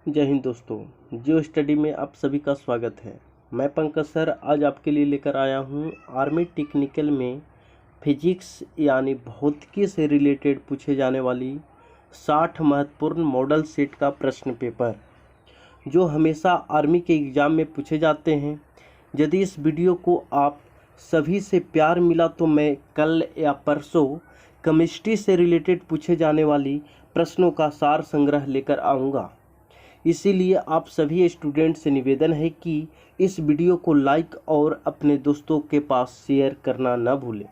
जय हिंद दोस्तों, जियो स्टडी में आप सभी का स्वागत है। मैं पंकज सर आज आपके लिए लेकर आया हूँ आर्मी टेक्निकल में फिजिक्स यानी भौतिकी से रिलेटेड पूछे जाने वाली 60 महत्वपूर्ण मॉडल सेट का प्रश्न पेपर, जो हमेशा आर्मी के एग्ज़ाम में पूछे जाते हैं। यदि इस वीडियो को आप सभी से प्यार मिला तो मैं कल या परसों केमिस्ट्री से रिलेटेड पूछे जाने वाली प्रश्नों का सार संग्रह लेकर आऊँगा। इसीलिए आप सभी स्टूडेंट से निवेदन है कि इस वीडियो को लाइक और अपने दोस्तों के पास शेयर करना न भूलें।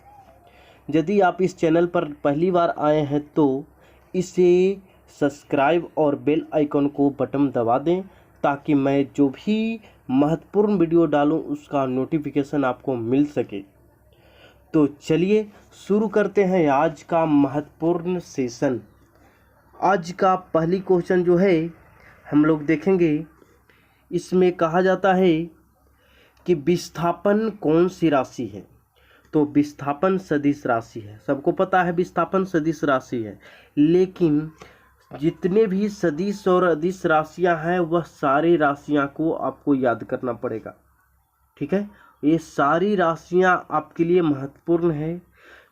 यदि आप इस चैनल पर पहली बार आए हैं तो इसे सब्सक्राइब और बेल आइकन को बटन दबा दें, ताकि मैं जो भी महत्वपूर्ण वीडियो डालूं उसका नोटिफिकेशन आपको मिल सके। तो चलिए शुरू करते हैं आज का महत्वपूर्ण सेशन। आज का पहली क्वेश्चन जो है हम लोग देखेंगे। इसमें कहा जाता है कि विस्थापन कौन सी राशि है। तो विस्थापन सदिश राशि है, सबको पता है विस्थापन सदिश राशि है, लेकिन जितने भी सदिश और अदिश राशियां हैं वह सारी राशियां को आपको याद करना पड़ेगा। ठीक है, ये सारी राशियां आपके लिए महत्वपूर्ण है।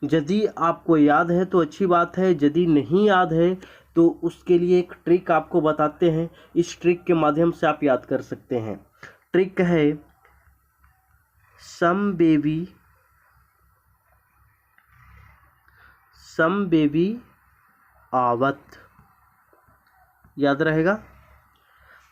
यदि आपको याद है तो अच्छी बात है, यदि नहीं याद है तो उसके लिए एक ट्रिक आपको बताते हैं। इस ट्रिक के माध्यम से आप याद कर सकते हैं। ट्रिक है समवेवी आवत। याद रहेगा,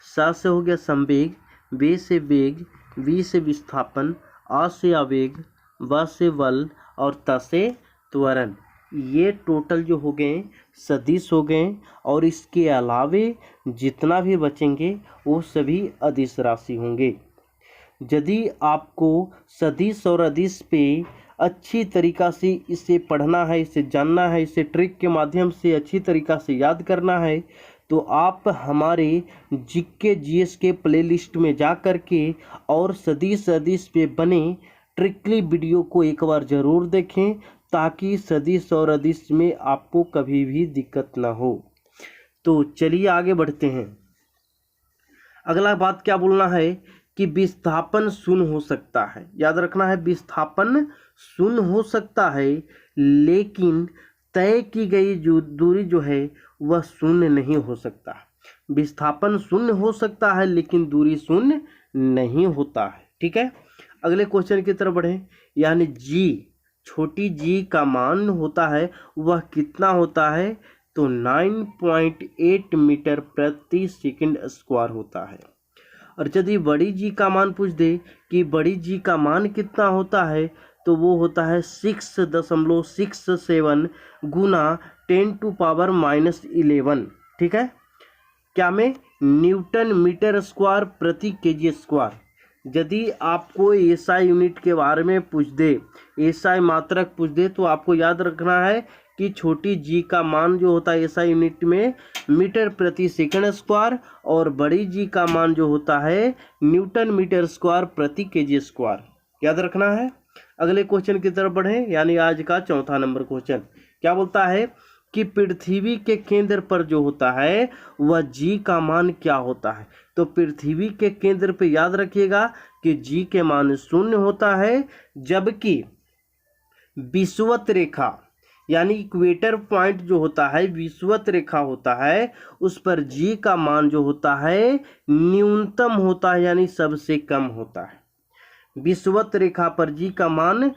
स से हो गया संवेग, वे से वेग, वी से विस्थापन, आ से आवेग, व से बल और त से त्वरण। ये टोटल जो हो गए सदिश हो गए, और इसके अलावे जितना भी बचेंगे वो सभी अदिश राशि होंगे। यदि आपको सदिश और अदिश पे अच्छी तरीक़ा से इसे पढ़ना है, इसे जानना है, इसे ट्रिक के माध्यम से अच्छी तरीक़ा से याद करना है, तो आप हमारे जीके जीएस के प्लेलिस्ट में जा कर के और सदिश अदिश पे बने ट्रिकली वीडियो को एक बार ज़रूर देखें, ताकि सदिश और अदिश में आपको कभी भी दिक्कत ना हो। तो चलिए आगे बढ़ते हैं। अगला बात क्या बोलना है कि विस्थापन शून्य हो सकता है। याद रखना है, विस्थापन शून्य हो सकता है, लेकिन तय की गई जो दूरी जो है वह शून्य नहीं हो सकता। विस्थापन शून्य हो सकता है लेकिन दूरी शून्य नहीं होता है। ठीक है, अगले क्वेश्चन की तरफ बढ़ें। यानी जी, छोटी जी का मान होता है वह कितना होता है, तो 9.8 मीटर प्रति सेकंड स्क्वायर होता है। और यदि बड़ी जी का मान पूछ दे कि बड़ी जी का मान कितना होता है, तो वो होता है 6.67 गुना 10⁻⁻11। ठीक है, क्या में न्यूटन मीटर स्क्वायर प्रति केजी स्क्वायर। यदि आपको एसआई यूनिट के बारे में पूछ दे, एसआई मात्रक पूछ दे, तो आपको याद रखना है कि छोटी जी का मान जो होता है एसआई यूनिट में मीटर प्रति सेकंड स्क्वायर, और बड़ी जी का मान जो होता है न्यूटन मीटर स्क्वायर प्रति केजी स्क्वायर। याद रखना है। अगले क्वेश्चन की तरफ बढ़ें। यानी आज का चौथा नंबर क्वेश्चन क्या बोलता है कि पृथ्वी के केंद्र पर जो होता है वह जी का मान क्या होता है। तो पृथ्वी के केंद्र पे याद रखिएगा कि जी के मान 0 होता है, जबकि विषुवत रेखा यानी इक्वेटर पॉइंट जो होता है, विषुवत रेखा होता है, उस पर जी का मान जो होता है न्यूनतम होता है, यानी सबसे कम होता है। विषुवत रेखा पर जी का मान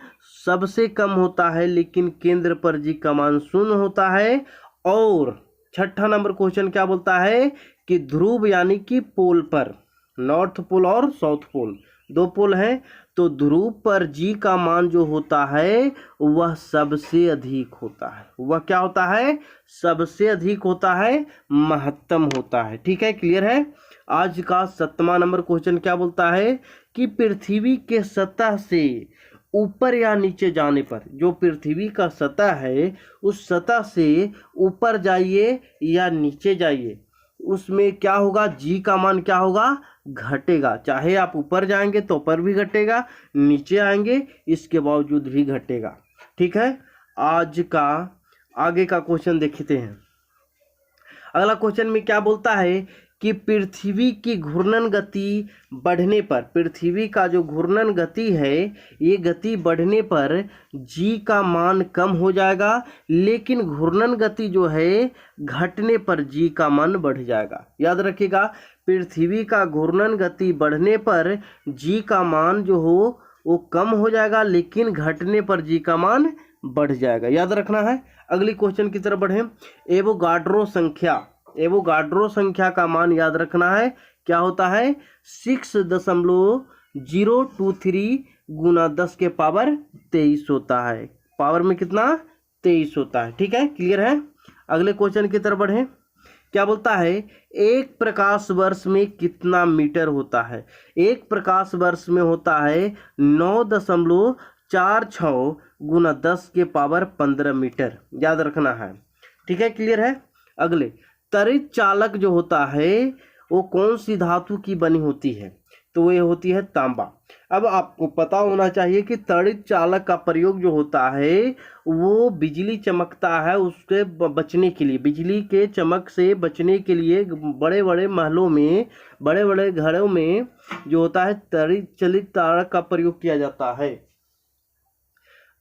सबसे कम होता है, लेकिन केंद्र पर जी का मान 0 होता है। और छठा नंबर क्वेश्चन क्या बोलता है कि ध्रुव यानी कि पोल पर, नॉर्थ पोल और साउथ पोल, दो पोल हैं, तो ध्रुव पर जी का मान जो होता है वह सबसे अधिक होता है। वह क्या होता है, सबसे अधिक होता है, महत्तम होता है। ठीक है, क्लियर है। आज का 7वां नंबर क्वेश्चन क्या बोलता है कि पृथ्वी के सतह से ऊपर या नीचे जाने पर, जो पृथ्वी का सतह है उस सतह से ऊपर जाइए या नीचे जाइए, उसमें क्या होगा, जी का मान क्या होगा, घटेगा। चाहे आप ऊपर जाएंगे तो ऊपर भी घटेगा, नीचे आएंगे इसके बावजूद भी घटेगा। ठीक है, आज का आगे का क्वेश्चन देखते हैं। अगला क्वेश्चन में क्या बोलता है कि पृथ्वी की घूर्णन गति बढ़ने पर, पृथ्वी का जो घूर्णन गति है ये गति बढ़ने पर g का मान कम हो जाएगा, लेकिन घूर्णन गति जो है घटने पर g का मान बढ़ जाएगा। याद रखिएगा, पृथ्वी का घूर्णन गति बढ़ने पर g का मान जो हो वो कम हो जाएगा, लेकिन घटने पर g का मान बढ़ जाएगा। याद रखना है। अगली क्वेश्चन की तरफ बढ़े। एवोगाड्रो संख्या, एवोगाड्रो संख्या का मान याद रखना है, क्या होता है 6.023 गुना 10 के पावर 23 होता है। पावर में कितना 23 होता है। ठीक है, क्लियर है। अगले क्वेश्चन की तरफ बढ़े। क्या बोलता है एक प्रकाश वर्ष में कितना मीटर होता है। एक प्रकाश वर्ष में होता है 9.46 गुना 10 के पावर 15 मीटर। याद रखना है। ठीक है, क्लियर है। अगले त्वरित चालक जो होता है वो कौन सी धातु की बनी होती है, तो ये होती है तांबा। अब आपको पता होना चाहिए कि त्वरित चालक का प्रयोग जो होता है वो बिजली चमकता है उसके बचने के लिए, बिजली के चमक से बचने के लिए बड़े बड़े महलों में, बड़े बड़े घरों में जो होता है त्वरित चलित चालक का प्रयोग किया जाता है।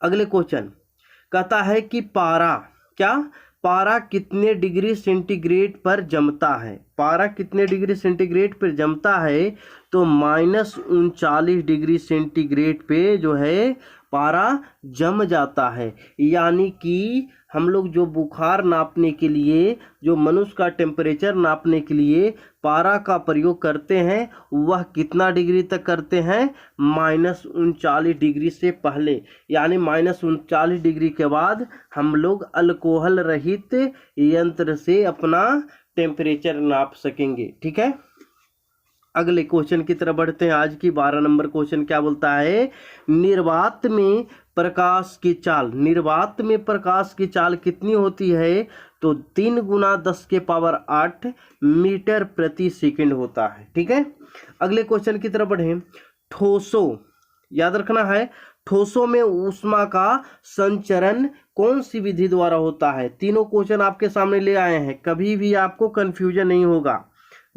अगले क्वेश्चन कहता है कि पारा, क्या पारा कितने डिग्री सेंटीग्रेड पर जमता है। पारा कितने डिग्री सेंटीग्रेड पर जमता है, तो -39 डिग्री सेंटीग्रेड पे जो है पारा जम जाता है। यानी कि हम लोग जो बुखार नापने के लिए, जो मनुष्य का टेम्परेचर नापने के लिए पारा का प्रयोग करते हैं वह कितना डिग्री तक करते हैं, -39 डिग्री से पहले, यानी -39 डिग्री के बाद हम लोग अल्कोहल रहित यंत्र से अपना टेम्परेचर नाप सकेंगे। ठीक है, अगले क्वेश्चन की तरफ बढ़ते हैं। आज की 12 नंबर क्वेश्चन क्या बोलता है, निर्वात में प्रकाश की चाल, निर्वात में प्रकाश की चाल कितनी होती है, तो 3 गुना 10 के पावर 8 मीटर प्रति सेकंड होता है। ठीक है, अगले क्वेश्चन की तरफ बढ़े। ठोसों, याद रखना है, ठोसों में ऊष्मा का संचरण कौन सी विधि द्वारा होता है। तीनों क्वेश्चन आपके सामने ले आए हैं, कभी भी आपको कंफ्यूजन नहीं होगा,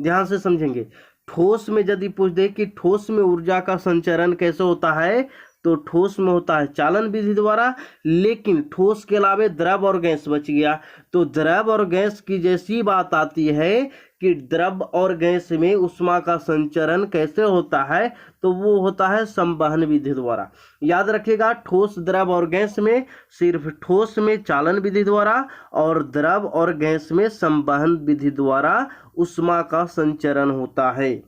ध्यान से समझेंगे। ठोस में यदि पूछ दे कि ठोस में ऊर्जा का संचरण कैसे होता है, तो ठोस में होता है चालन विधि द्वारा, लेकिन ठोस के अलावे द्रव और गैस बच गया, तो द्रव और गैस की जैसी बात आती है कि द्रव और गैस में ऊष्मा का संचरण कैसे होता है, तो वो होता है संवहन विधि द्वारा। याद रखिएगा, ठोस द्रव और गैस में सिर्फ ठोस में चालन विधि द्वारा और द्रव और गैस में संवहन विधि द्वारा ऊष्मा का संचरण होता है।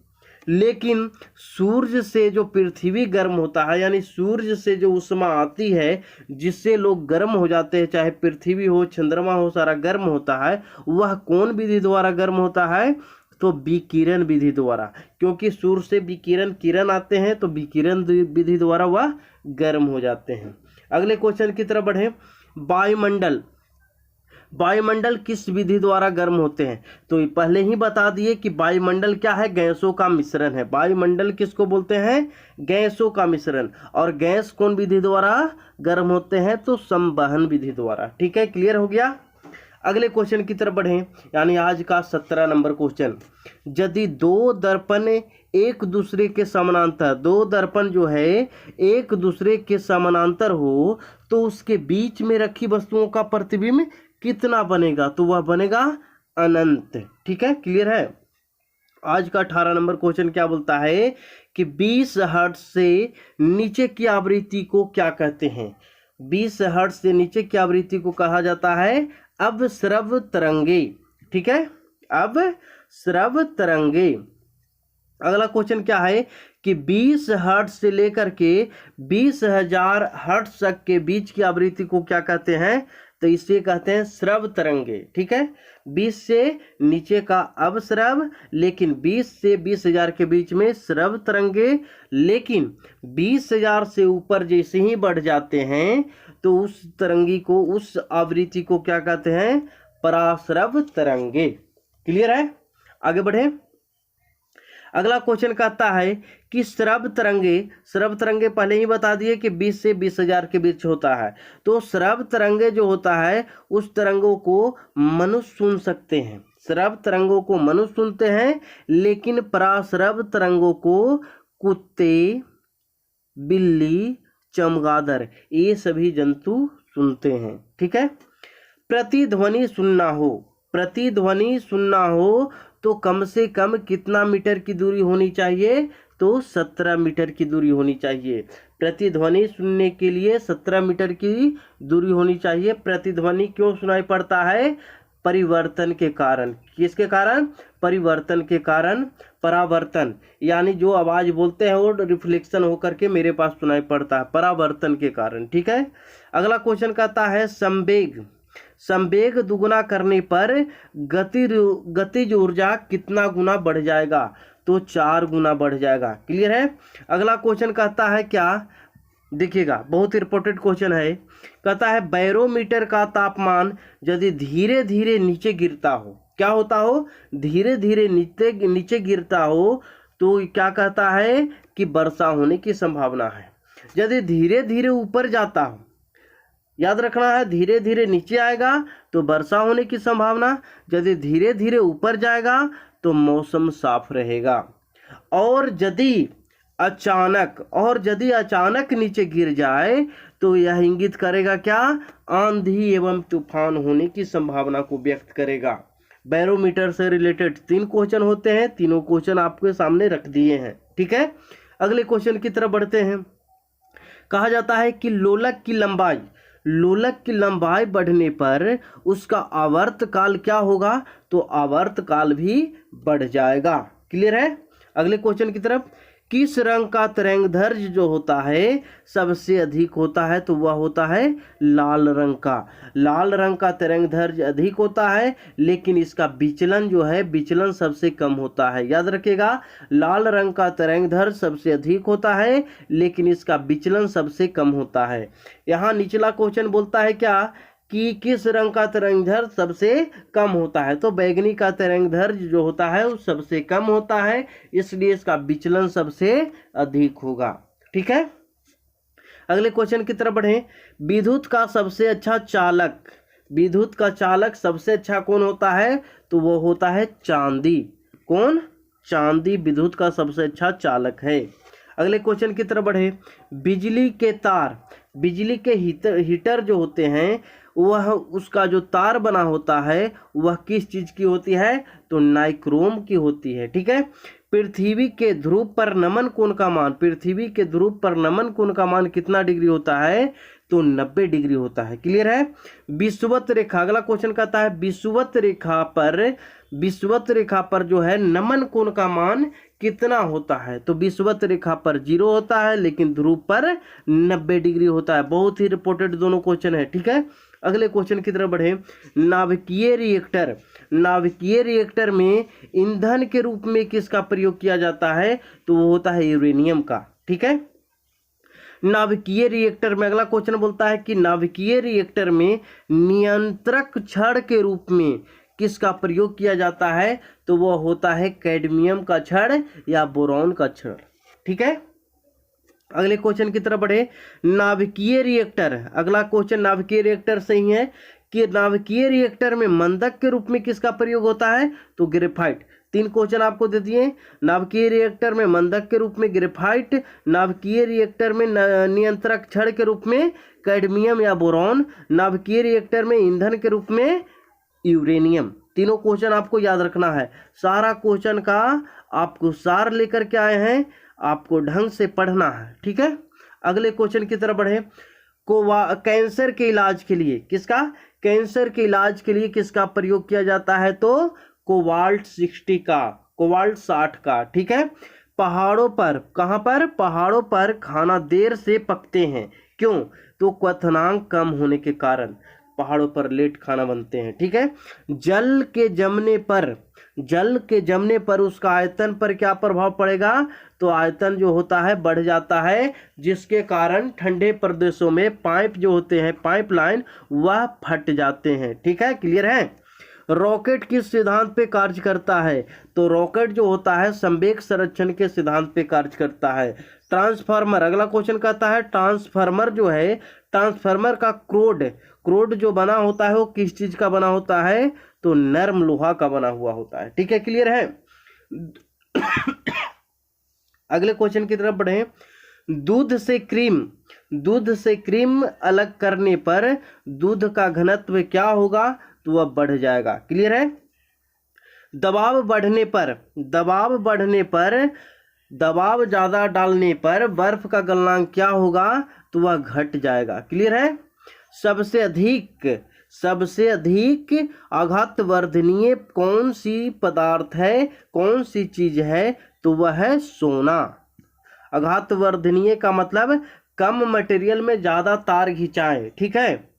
लेकिन सूर्य से जो पृथ्वी गर्म होता है, यानी सूर्य से जो ऊष्मा आती है जिससे लोग गर्म हो जाते हैं, चाहे पृथ्वी हो चंद्रमा हो सारा गर्म होता है, वह कौन विधि द्वारा गर्म होता है, तो विकिरण विधि द्वारा। क्योंकि सूर्य से विकिरण किरण आते हैं तो विकिरण विधि द्वारा वह गर्म हो जाते हैं। अगले क्वेश्चन की तरफ बढ़े। वायुमंडल, वायुमंडल किस विधि द्वारा गर्म होते हैं, तो पहले ही बता दिए कि वायुमंडल क्या है, गैसों का मिश्रण है। वायुमंडल किसको बोलते हैं, गैसों का मिश्रण। और गैस कौन विधि द्वारा गर्म होते हैं, तो संवहन विधि द्वारा। ठीक है, क्लियर हो गया। अगले क्वेश्चन की तरफ बढ़ें, यानी आज का 17 नंबर क्वेश्चन। यदि दो दर्पण एक दूसरे के समानांतर, दो दर्पण जो है एक दूसरे के समानांतर हो, तो उसके बीच में रखी वस्तुओं का प्रतिबिंब कितना बनेगा, तो वह बनेगा अनंत। ठीक है, क्लियर है। आज का 18 नंबर क्वेश्चन क्या बोलता है कि 20 हर्ट्ज से नीचे की आवृत्ति को क्या कहते हैं। 20 हर्ट्ज से नीचे की आवृत्ति को कहा जाता है अवस्रव तरंगे। ठीक है, अवस्रव तरंगे। अगला क्वेश्चन क्या है कि 20 हर्ट्ज से लेकर के 20,000 हर्ट्ज तक के बीच की आवृत्ति को क्या कहते हैं, तो इसे कहते हैं श्रव तरंगे। ठीक है, 20 से नीचे का अवस्रव, लेकिन 20 से 20,000 के बीच में श्रव तरंगे, लेकिन 20,000 से ऊपर जैसे ही बढ़ जाते हैं तो उस तरंगी को, उस आवृत्ति को क्या कहते हैं, पराश्रव तरंगे। क्लियर है, आगे बढ़े। अगला क्वेश्चन कहता है कि श्रव तरंगे पहले ही बता दिए कि 20 से 20,000 के बीच होता है, तो श्रव तरंगे जो होता है उस तरंगों को मनुष्य सुन सकते हैं। श्रव्य तरंगों को मनुष्य सुनते हैं, लेकिन पराश्रव्य तरंगों को कुत्ते, बिल्ली, चमगादड़ ये सभी जंतु सुनते हैं। ठीक है। प्रतिध्वनि सुनना हो तो कम से कम कितना मीटर की दूरी होनी चाहिए? तो 17 मीटर की दूरी होनी चाहिए। प्रतिध्वनि सुनने के लिए 17 मीटर की दूरी होनी चाहिए। प्रतिध्वनि क्यों सुनाई पड़ता है? परिवर्तन के कारण। किसके कारण? परिवर्तन के कारण। परावर्तन यानी जो आवाज बोलते हैं वो रिफ्लेक्शन होकर के मेरे पास सुनाई पड़ता है, परावर्तन के कारण। ठीक है। अगला क्वेश्चन कहता है संवेग दुगुना करने पर गतिज ऊर्जा कितना गुना बढ़ जाएगा? तो 4 गुना बढ़ जाएगा। क्लियर है। अगला क्वेश्चन कहता है क्या? देखिएगा, बहुत इंपॉर्टेंट क्वेश्चन है। कहता है बैरोमीटर का तापमान यदि धीरे धीरे नीचे गिरता हो, क्या होता हो? धीरे धीरे नीचे गिरता हो तो क्या कहता है कि वर्षा होने की संभावना है। यदि धीरे धीरे ऊपर जाता हो, याद रखना है, धीरे धीरे नीचे आएगा तो वर्षा होने की संभावना, यदि धीरे धीरे ऊपर जाएगा तो मौसम साफ रहेगा। और यदि अचानक नीचे गिर जाए तो यह इंगित करेगा क्या? आंधी एवं तूफान होने की संभावना को व्यक्त करेगा। बैरोमीटर से रिलेटेड 3 क्वेश्चन होते हैं, तीनों क्वेश्चन आपके सामने रख दिए हैं। ठीक है। अगले क्वेश्चन की तरफ बढ़ते हैं। कहा जाता है कि लोलक की लंबाई बढ़ने पर उसका आवर्तकाल क्या होगा? तो आवर्तकाल भी बढ़ जाएगा। क्लियर है। अगले क्वेश्चन की तरफ, किस रंग का तरंगदैर्घ्य जो होता है सबसे अधिक होता है? तो वह होता है लाल रंग का तरंगदैर्घ्य अधिक होता है, लेकिन इसका विचलन जो है विचलन सबसे कम होता है। याद रखिएगा, लाल रंग का तरंगदैर्घ्य सबसे अधिक होता है, लेकिन इसका विचलन सबसे कम होता है। यहाँ निचला क्वेश्चन बोलता है क्या कि किस रंग का तरंगदैर्घ्य सबसे कम होता है? तो बैंगनी का तरंगदैर्घ्य जो होता है वो सबसे कम होता है, इसलिए इसका विचलन सबसे अधिक होगा। ठीक है। अगले क्वेश्चन की तरफ बढ़े। विद्युत का चालक सबसे अच्छा कौन होता है? तो वो होता है चांदी। कौन? चांदी विद्युत का सबसे अच्छा चालक है। अगले क्वेश्चन की तरफ बढ़े। बिजली के हीटर जो होते हैं वह उसका जो तार बना होता है वह किस चीज की होती है? तो नाइक्रोम की होती है। ठीक है। पृथ्वी के ध्रुव पर नमन कोण का मान कितना डिग्री होता है? तो 90 डिग्री होता है। क्लियर है। विषुवत रेखा, अगला क्वेश्चन कहता है विषुवत रेखा पर जो है नमन कोण का मान कितना होता है? तो विषुवत रेखा पर 0 होता है, लेकिन ध्रुव पर 90 डिग्री होता है। बहुत ही इंपॉर्टेंट दोनों क्वेश्चन है। ठीक है। अगले क्वेश्चन की तरफ बढ़े। नाभिकीय रिएक्टर में ईंधन के रूप में किसका प्रयोग किया जाता है? तो वो होता है यूरेनियम का। ठीक है। नाभिकीय रिएक्टर में अगला क्वेश्चन बोलता है कि नाभिकीय रिएक्टर में नियंत्रक छड़ के रूप में किसका प्रयोग किया जाता है? तो वो होता है कैडमियम का छड़ या बोरॉन का छड़। ठीक है। अगले क्वेश्चन की तरफ बढ़े। नाभिकीय रिएक्टर, अगला क्वेश्चन नाभिकीय रिएक्टर से ही है कि नाभिकीय रिएक्टर में मंदक के रूप में किसका प्रयोग होता है? तो ग्रेफाइट। 3 क्वेश्चन आपको दे दिए। नाभिकीय रिएक्टर में मंदक के रूप में ग्रेफाइट, नाभिकीय रिएक्टर में नियंत्रक छड़ के रूप में कैडमियम या बोरॉन, नाभिकीय रिएक्टर में ईंधन के रूप में यूरेनियम। तीनों क्वेश्चन आपको याद रखना है। सारा क्वेश्चन का आपको सार लेकर के आए हैं, आपको ढंग से पढ़ना है। ठीक है। अगले क्वेश्चन की तरफ बढ़े। कैंसर के इलाज के लिए किसका प्रयोग किया जाता है? तो कोबाल्ट 60 का। ठीक है। पहाड़ों पर, कहां पर? पहाड़ों पर खाना देर से पकते हैं, क्यों? तो क्वथनांक कम होने के कारण पहाड़ों पर लेट खाना बनते हैं। ठीक है। जल के जमने पर उसका आयतन पर क्या प्रभाव पड़ेगा? तो आयतन जो होता है बढ़ जाता है, जिसके कारण ठंडे प्रदेशों में पाइप जो होते हैं, पाइपलाइन, वह फट जाते हैं। ठीक है। क्लियर है। रॉकेट किस सिद्धांत पे कार्य करता है? तो रॉकेट जो होता है संवेग संरक्षण के सिद्धांत पे कार्य करता है। ट्रांसफार्मर, अगला क्वेश्चन कहता है ट्रांसफार्मर जो है, ट्रांसफार्मर का क्रोड जो बना होता है वो किस चीज का बना होता है? तो नर्म लोहा का बना हुआ होता है। ठीक है, क्लियर है। अगले क्वेश्चन की तरफ बढ़े। दूध से क्रीम अलग करने पर दूध का घनत्व क्या होगा? तो वह बढ़ जाएगा। क्लियर है। दबाव ज्यादा डालने पर बर्फ का गलनांक क्या होगा? तो वह घट जाएगा। क्लियर है। सबसे अधिक आघात वर्धनीय कौन सी पदार्थ है, कौन सी चीज है? तो वह है सोना। आघात वर्धनीय का मतलब कम मटेरियल में ज्यादा तार खिंचाए। ठीक है।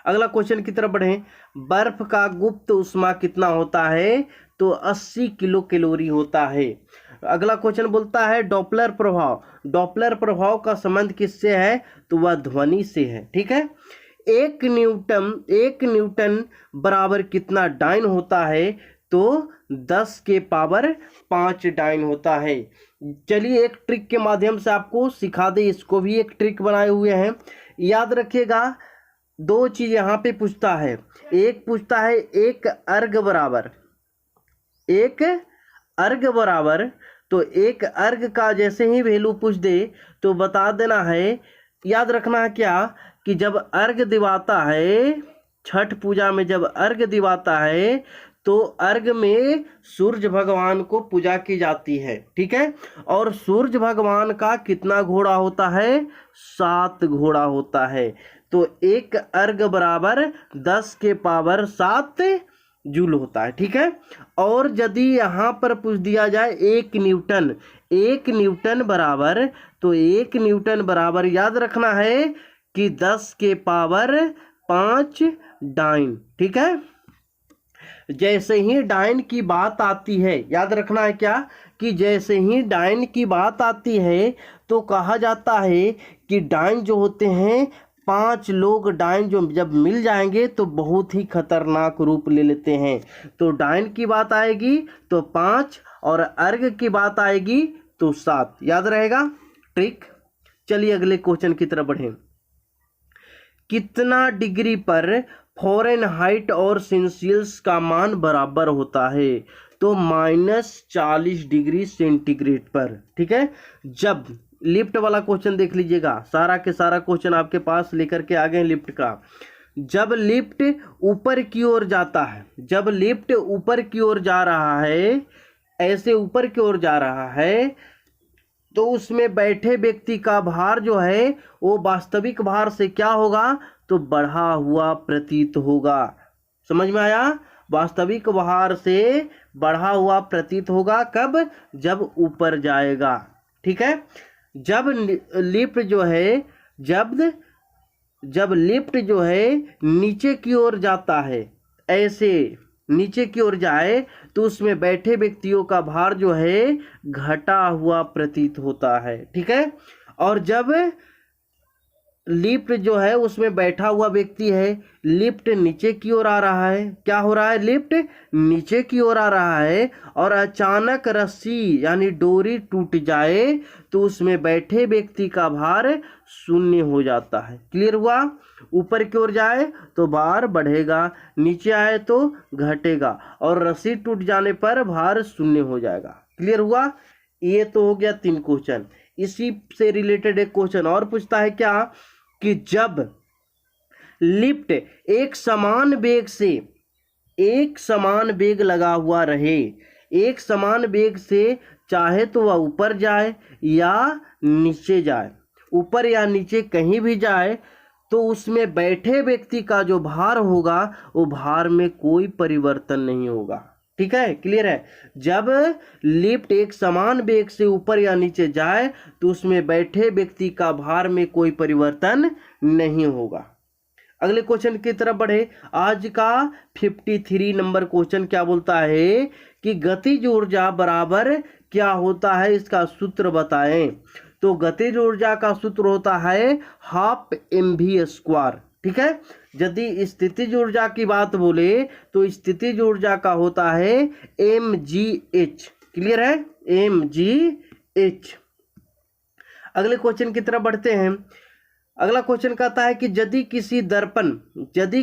अगला क्वेश्चन की तरफ बढ़े। बर्फ का गुप्त उष्मा कितना होता है? तो 80 किलो कैलोरी होता है। अगला क्वेश्चन बोलता है डॉपलर प्रभाव का संबंध किससे है? तो वह ध्वनि से है। ठीक है। एक न्यूटन बराबर कितना डाइन होता है? तो 10 के पावर 5 डाइन होता है। चलिए एक ट्रिक के माध्यम से आपको सिखा दे, इसको भी एक ट्रिक बनाए हुए हैं। याद रखिएगा, दो चीज यहाँ पे पूछता है। एक पूछता है एक अर्ग बराबर, तो एक अर्ग का जैसे ही वैल्यू पूछ दे तो बता देना है। याद रखना है क्या कि जब अर्घ दिवाता है, छठ पूजा में जब अर्घ दिवाता है तो अर्घ में सूर्य भगवान को पूजा की जाती है। ठीक है। और सूर्य भगवान का कितना घोड़ा होता है? 7 घोड़ा होता है। तो एक अर्घ बराबर 10 के पावर 7 जूल होता है। ठीक है। और यदि यहाँ पर पूछ दिया जाए एक न्यूटन बराबर, तो एक न्यूटन बराबर याद रखना है कि 10 के पावर 5 डाइन। ठीक है। जैसे ही डाइन की बात आती है, याद रखना है क्या कि जैसे ही डाइन की बात आती है तो कहा जाता है कि डाइन जो होते हैं 5 लोग डाइन जो जब मिल जाएंगे तो बहुत ही खतरनाक रूप ले लेते हैं। तो डाइन की बात आएगी तो 5 और अर्घ की बात आएगी तो 7। याद रहेगा ट्रिक। चलिए अगले क्वेश्चन की तरफ बढ़ें। कितना डिग्री पर फ़ारेनहाइट और सेल्सियस का मान बराबर होता है? तो -40 डिग्री सेंटीग्रेड पर। ठीक है। जब लिफ्ट वाला क्वेश्चन देख लीजिएगा, सारा के सारा क्वेश्चन आपके पास लेकर के आ गए लिफ्ट का। जब लिफ्ट ऊपर की ओर जाता है, जब लिफ्ट ऊपर की ओर जा रहा है, ऐसे ऊपर की ओर जा रहा है, तो उसमें बैठे व्यक्ति का भार जो है वो वास्तविक भार से क्या होगा? तो बढ़ा हुआ प्रतीत होगा। समझ में आया? वास्तविक भार से बढ़ा हुआ प्रतीत होगा। कब? जब ऊपर जाएगा। ठीक है। जब लिफ्ट जो है नीचे की ओर जाता है, ऐसे नीचे की ओर जाए तो उसमें बैठे व्यक्तियों का भार जो है घटा हुआ प्रतीत होता है। ठीक है। और जब लिफ्ट जो है उसमें बैठा हुआ व्यक्ति है, लिफ्ट नीचे की ओर आ रहा है, क्या हो रहा है? लिफ्ट नीचे की ओर आ रहा है और अचानक रस्सी यानी डोरी टूट जाए तो उसमें बैठे व्यक्ति का भार 0 हो जाता है। क्लियर हुआ? ऊपर की ओर जाए तो भार बढ़ेगा, नीचे आए तो घटेगा, और रस्सी टूट जाने पर भार 0 हो जाएगा। क्लियर हुआ? ये तो हो गया 3 क्वेश्चन। इसी से रिलेटेड एक क्वेश्चन और पूछता है क्या कि जब लिफ्ट एक समान वेग लगा हुआ रहे, एक समान वेग से चाहे तो वह ऊपर जाए या नीचे जाए, ऊपर या नीचे कहीं भी जाए, तो उसमें बैठे व्यक्ति का जो भार होगा वो भार में कोई परिवर्तन नहीं होगा। ठीक है। क्लियर है? जब लिफ्ट एक समान वेग से ऊपर या नीचे जाए तो उसमें बैठे व्यक्ति का भार में कोई परिवर्तन नहीं होगा। अगले क्वेश्चन की तरफ बढ़े। आज का 53 नंबर क्वेश्चन क्या बोलता है कि गतिज ऊर्जा बराबर क्या होता है? इसका सूत्र बताएं। तो गतिज ऊर्जा का सूत्र होता है 12 mv²। ठीक है। यदि स्थितिज ऊर्जा की बात बोले तो स्थितिज ऊर्जा का होता है mgh। क्लियर है, mgh। अगले क्वेश्चन की तरफ बढ़ते हैं। अगला क्वेश्चन कहता है कि यदि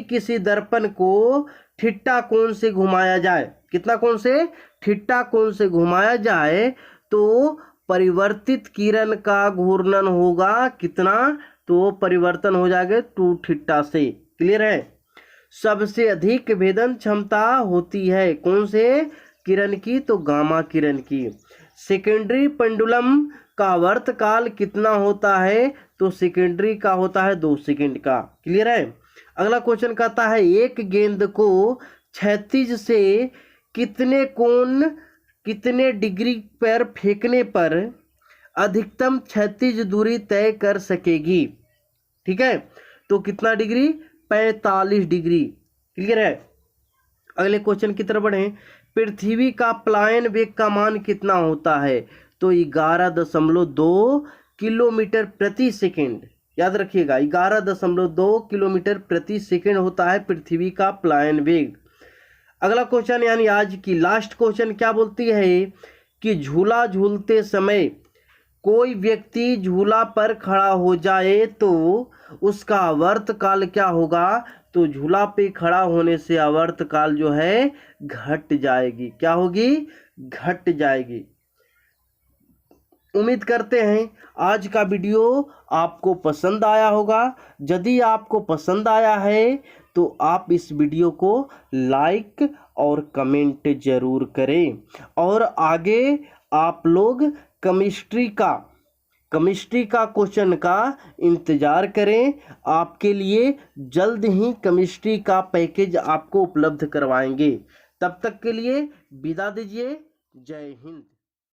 किसी दर्पण को थीटा कोण से घुमाया जाए, कितना कोण से, थीटा कोण से घुमाया जाए तो परिवर्तित किरण का घूर्णन होगा कितना, तो परिवर्तन हो जाएगा 2 थीटा से। क्लियर है। सबसे अधिक भेदन क्षमता होती है कौन से किरण की, तो गामा किरण की। सेकेंडरी पेंडुलम का वर्तकाल कितना होता है, तो सेकेंडरी का होता है 2 सेकंड का। क्लियर है। अगला क्वेश्चन कहता है एक गेंद को क्षैतिज से कितने डिग्री पर फेंकने पर अधिकतम क्षैतिज दूरी तय कर सकेगी। ठीक है, तो कितना डिग्री, 45 डिग्री। क्लियर है। अगले क्वेश्चन की तरफ बढ़े। पृथ्वी का प्लायन वेग का मान कितना होता है, तो 11.2 किलोमीटर प्रति सेकंड। याद रखिएगा 11.2 किलोमीटर प्रति सेकंड होता है पृथ्वी का प्लायन वेग। अगला क्वेश्चन यानी आज की लास्ट क्वेश्चन क्या बोलती है कि झूला झूलते समय कोई व्यक्ति झूला पर खड़ा हो जाए तो उसका आवर्तकाल क्या होगा, तो झूला पे खड़ा होने से आवर्तकाल जो है घट जाएगी। क्या होगी, घट जाएगी। उम्मीद करते हैं आज का वीडियो आपको पसंद आया होगा। यदि आपको पसंद आया है तो आप इस वीडियो को लाइक और कमेंट जरूर करें और आगे आप लोग केमिस्ट्री का क्वेश्चन का इंतजार करें। आपके लिए जल्द ही केमिस्ट्री का पैकेज आपको उपलब्ध करवाएंगे। तब तक के लिए विदा दीजिए। जय हिंद।